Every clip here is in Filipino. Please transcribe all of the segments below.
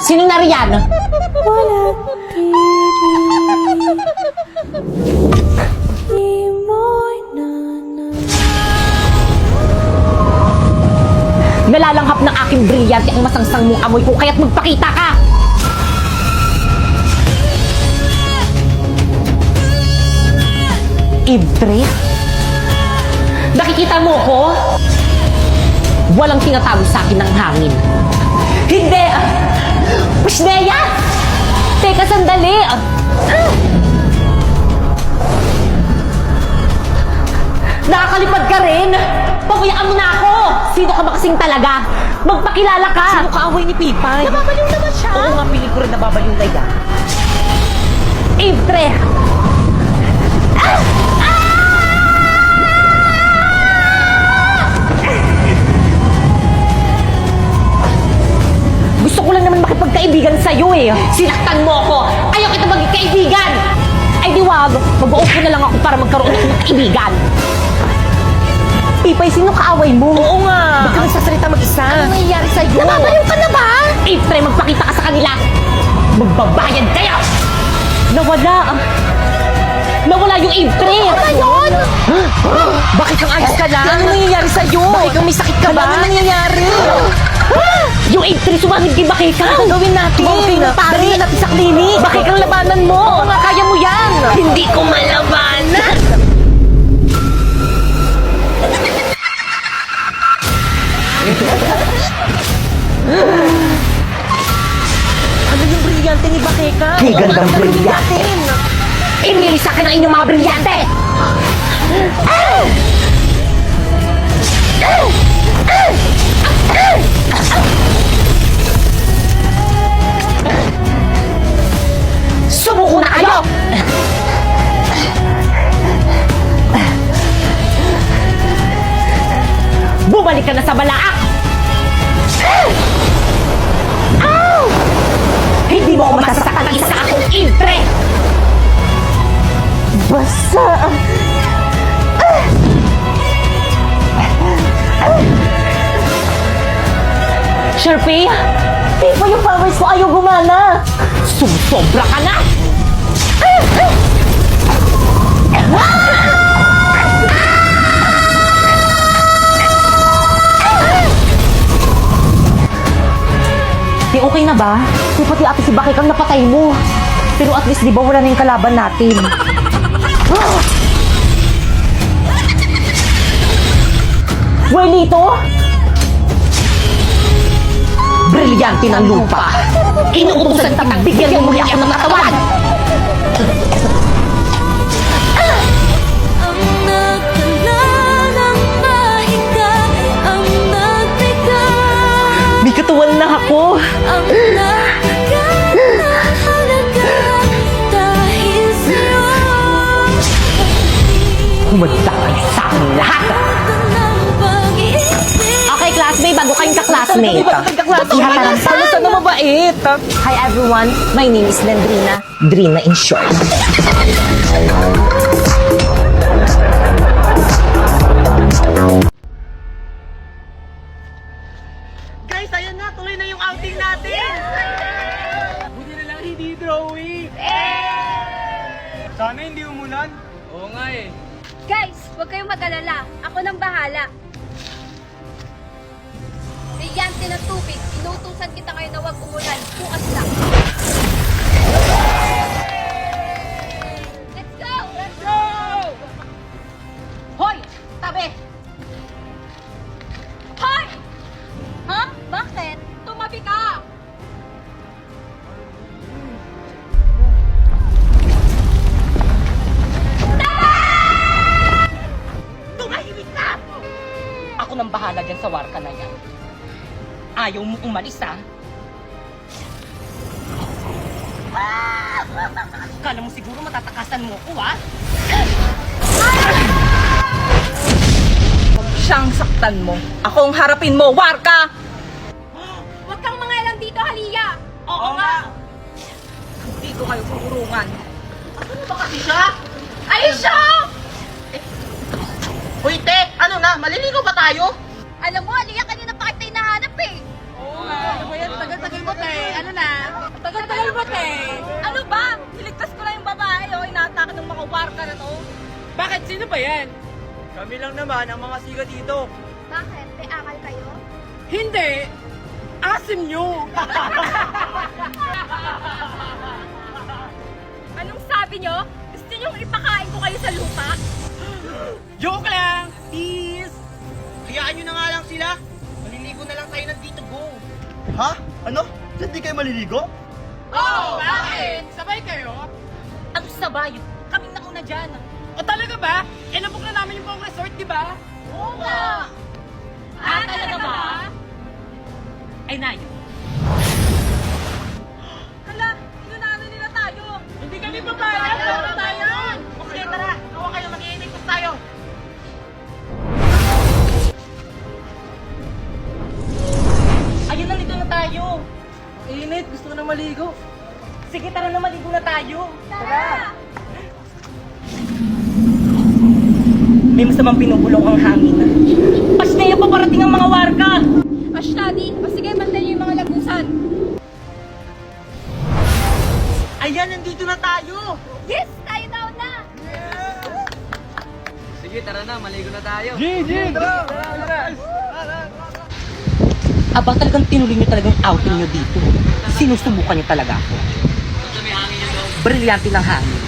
Sino na riyan? Nalalanghap ng aking brilyante ang masangsang mong amoy ko, kaya't magpakita ka! Ibre? Nakikita mo ko? Walang tinatago sa akin ng hangin. Hindi! Wisneya! Teka, sandali! Nakakalipad ka rin! Pabuyaan mo na ako! Sino ka ba kasing talaga? Magpakilala ka! Sino kaaway ni Pipay? Nababaliw naman siya! Oo nga, piling ko rin nababaliw na yan. Ibre! Gusto ko lang naman makipagkaibigan sa'yo eh. Sinaktan mo ako. Ayaw kita maging kaibigan. Ay di wag. Mag-uupo na lang ako para magkaroon ako ng kaibigan. Pipay, sino kaaway mo? Oo nga. Ba't ka nagsasalita mag-isa? Ano nangyayari sa'yo? Nababaliw ka na ba? Ifre, magpakita ka sa kanila. Magbabayad kayo. Nawala yung Ifre. Ano yun? Bakit kang ayos ka lang? Ano nangyayari sa'yo? Bakit kang may sakit ka ba? Ano nangyayari? Yung Ifre, sumangit kay Bakika. Ano gawin natin? Okay na, pare. Dali na natin sa klinik. Bakit kang labanan mo? Oo nga, kaya mo yan. Hindi ko malabanan. Ano yung brilyante ni Bakeka? Di gandang brilyante. Inili sa akin ang inyong mga brilyante. Sumuko na kayo! Bumalik ka na sa balaak! Hindi mo ako masasaktan ng isa akong Ifre! Basta... Sharpie? Di ba yung powers ko ayaw gumana? Sumusobra ka na! Di okay na ba? Di pati ate si Bakay kang napatay mo. Pero at least di ba wala na yung kalaban natin? Buelito? Brilyante ng lupa. Inuutusan kitang bigyan mo muli ako ng katawan. Ang nagdala ng mahiga, ang nagbigay, May katawan na ako. ang nagigay na halaga dahil sa'yo. Humanda kayo sa akin lahat. Ng pag-ibig, Okay, classmate, bago kayong ka-classmate. Ihatarang sana sa mabait. Hi everyone, my name is Dendrina. Drina in short. Guys, ayan na. Tuloy na yung outing natin. Buti na lang hindi drawing. Sana hindi umulan. Oo nga eh. Guys, huwag kayong mag-alala. Ako nang bahala. Brilyante ng tubig. Inutusan kita ngayon na huwag umulan. Bukas lang. Let's go! Let's go! Hoy! Tabi! Hoy! Ha? Bakit? Tumabi ka! Tumahimik ka! Ako nang bahala dyan sa warka na yan. Ayaw mo umalis, ha? Kala mo siguro matatakasan mo ko, ha? Siyang saktan mo. Ako ang harapin mo, Warka! Huwag kang mangalang dito, Halia! Oo nga! Dito kayo kukurungan. Ano ba kasi siya? Alicia! Eh, ba? Maliligo ba tayo? Alam mo, Aliyah, kanina pa kita hinahanap eh. Oo nga, ano ba yan? Tagal-tagal mo, te. Ano na? Tagal-tagal mo, te. Ano ba? Niligtas ko lang yung babae, oh. Inaatake ng mga warka na to. Bakit? Sino ba yan? Kami lang naman ang mga siga dito. Bakit? May akal kayo? Hindi! Asim nyo! Anong sabi nyo? Gusto nyong ipakain ko kayo sa lupa? Joke lang! Peace! Hayaan nyo na nga lang sila. Maliligo na lang tayo ng Tito Go. Ha? Ano? Diyan di kayo maliligo? Oh, bakit? Sabay kayo? Ang sabay, kaming nauna dyan. O talaga ba? Eh, nabuk na namin yung buong resort, di ba? Oo nga. Talaga ba? Ay, Nayo. Hala, inunano nila tayo. Hindi kami papayag. Tara tayo. Okay, tara. Tawa kayo. Mag-iinigos tayo. Ayun, nandito na tayo. Init. Gusto ko na maligo. Sige, tara na, maligo na tayo. Tara! May masamang pinubulong ang hangin. Pasneya pa parating ang mga warga. Ashladi, o sige, bantayan yung mga lagusan. Ayan, nandito na tayo. Yes, tayo daw na! Sige, tara na. Maligo na tayo. Aba, talagang tinuloy nyo talagang outing nyo dito. Sinusubukan nyo talaga ako. Brilyante ng hangin.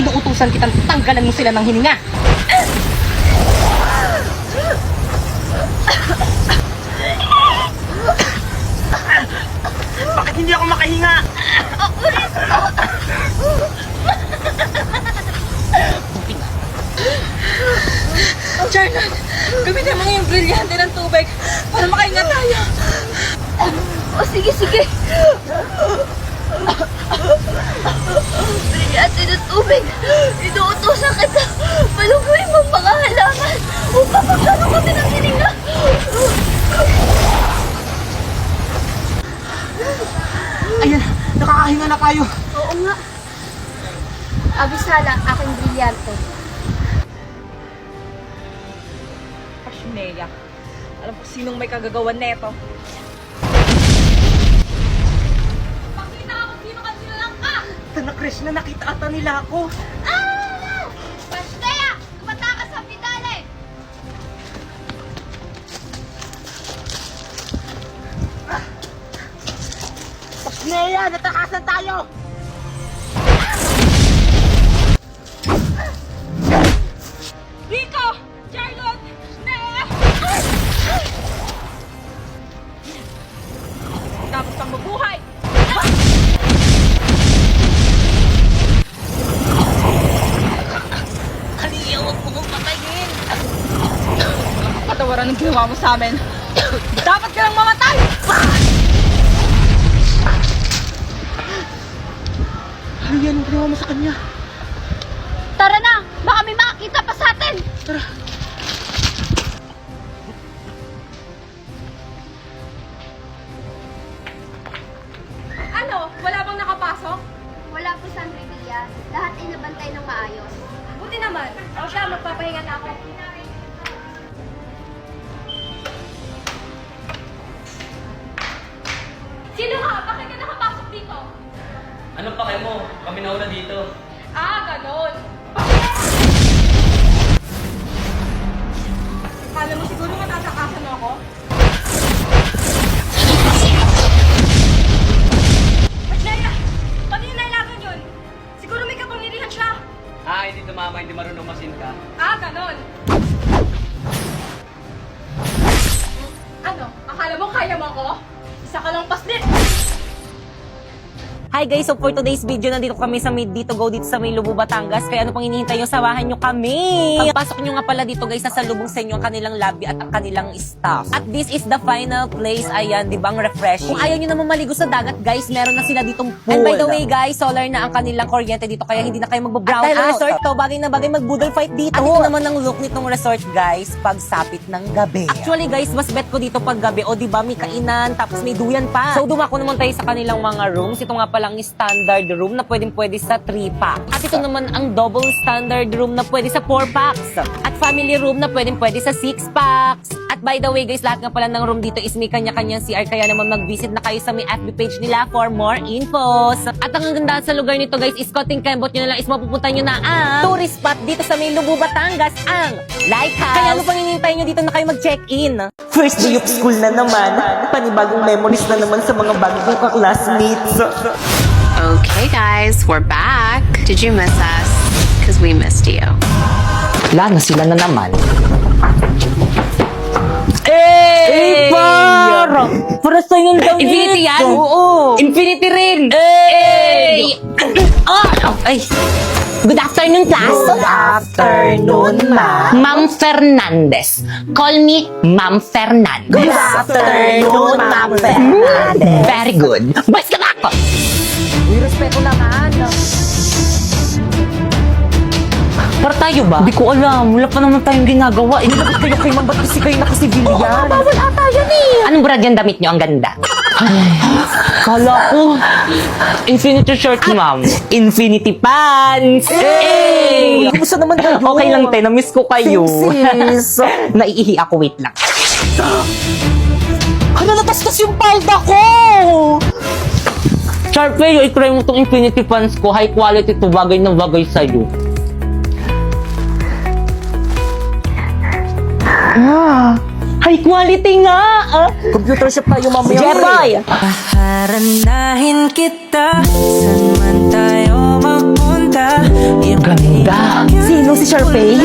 Inuutusan kitang tanggalan mo sila ng hininga. Bakit hindi ako makahinga? Charlotte, gamitin mo yung brilyante ng tubig para makahinga tayo. O sige, sige. Brilyante ng tubig. Inuutosan kita. Maluguin mong mga halaman upang magkaroon kami ng hininga. Ayan, nakakahinga na tayo. Oo nga. Abisala, aking brilyante. Pasneya, alam ko sinong may kagagawan neto. Pakita ako sino ka nilalang ka! Tana, Krishna, nakita ata nila ako. Ah! Pastea! Tumatakas sa pidale! Pasneya, natakasan tayo. Rico! Charlotte! Nea! Tapos kang mabuhay. Halika, huwag mo kong patayin. Patawaran ng ginawa mo sa amin. Dapat ka lang mamatay! Ano yan ang ginawa mo sa kanya? Tara na! Baka may makakita pa sa atin! Ano? Wala bang nakapasok? Wala po sa Andrevilla. Lahat ay nabantay ng maayos. Buti naman. O siya, magpapahinga na ako. Sino ka? Bakit ka nakapasok dito? Anong pakay mo? Kami nauna dito. Ah, ganon. Kala mo siguro matatakasan mo ako? Maglaya! Pati yung lalagan yun. Siguro may kapangyarihan siya. Ah, hindi tumama, hindi marunong masin ka. Ah, ganon. Ano? Akala mo kaya mo ako? Isa ka lang paslit! Hi guys, so for today's video, nandito kami sa May Dito Go dito sa May Lubo, Batangas. Kaya ano pang hinihintay nyo, samahan nyo kami. Pagpasok nyo nga pala dito guys, sasalubong sa inyo ang kanilang lobby at ang kanilang staff. At this is the final place. Ayan, di ba, ang refreshing. Kung ayaw nyo naman maligo sa dagat guys, meron na sila ditong pool. And by the way guys, solar na ang kanilang kuryente dito, kaya hindi na kayo magbo-brown out. At dahil resort to, bagay na bagay mag-boodle fight dito. At ito naman ang look nitong resort guys, pagsapit ng gabi. Actually guys, mas bet ko dito pag gabi. O di ba, may kainan, tapos may duyan pa. So dumako naman tayo sa kanilang mga rooms. Ito nga palang standard room na pwede sa 3 packs. At ito naman ang double standard room na pwede sa 4 packs. At family room na pwede sa 6 packs. At by the way guys, lahat nga pala ng room dito is may kanya-kanyang CR, kaya naman mag-visit na kayo sa may FB page nila for more infos. At ang ganda sa lugar nito guys is konting kembot nyo na lang is mapupunta nyo na ang tourist spot dito sa may Lubu, Batangas, ang Lighthouse. Kaya ano pang hinihintay nyo dito na kayo mag-check-in? First day of school na naman. Panibagong memories na naman sa mga bagong ka-classmates. Okay, guys, we're back. Did you miss us? Because we missed you. Wala na sila na naman. Hey! Para sa'yo daw Infinity yan? Oo. Infinity rin! Hey! Ay! Good afternoon, class! Good afternoon, ma'am. Ma'am Fernandez. Call me Ma'am Fernandez. Good afternoon, Ma'am Fernandez. Very good. Boys, ka na ako! Uy, respeto naman. Para tayo ba? Hindi ko alam. Wala pa naman tayong ginagawa. Inilabot kayo kay ma'am. Ba't kasi kayo naka-civilian? Bawal ata yan eh! Anong brand yung damit nyo? Ang ganda. Kala ko. Infinity shirt, ma'am. Infinity pants! Hey! Kamusta naman kayo? Okay lang, te. Na-miss ko kayo. Sis! Naiihi ako. Wait lang. Ano, natastas yung palda ko! Sharpay, i-try mo tong Infinity pants ko. High quality to. Bagay na bagay sa'yo. High quality nga! Computer shop tayo mamaya. Jeboy! Parandahin kita, saan man tayo magpunta. Ganda! Sino si Sharpay?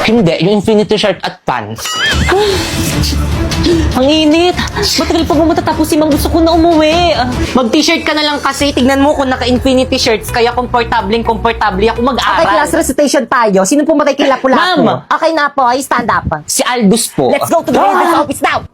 Hindi, yung Infinity shirt at pants. Ang init! Matagal pa ba matatapos si Mang? Gusto ko na umuwi. Mag-t-shirt ka na lang kasi. Tignan mo kung naka-Infinity shirts, kaya komportable ako mag-aral. Okay, class recitation tayo. Sino pumatay kay Lapu-Lapu? Ma'am! Okay na po, stand up. Si Aldous po. Let's go to the office now!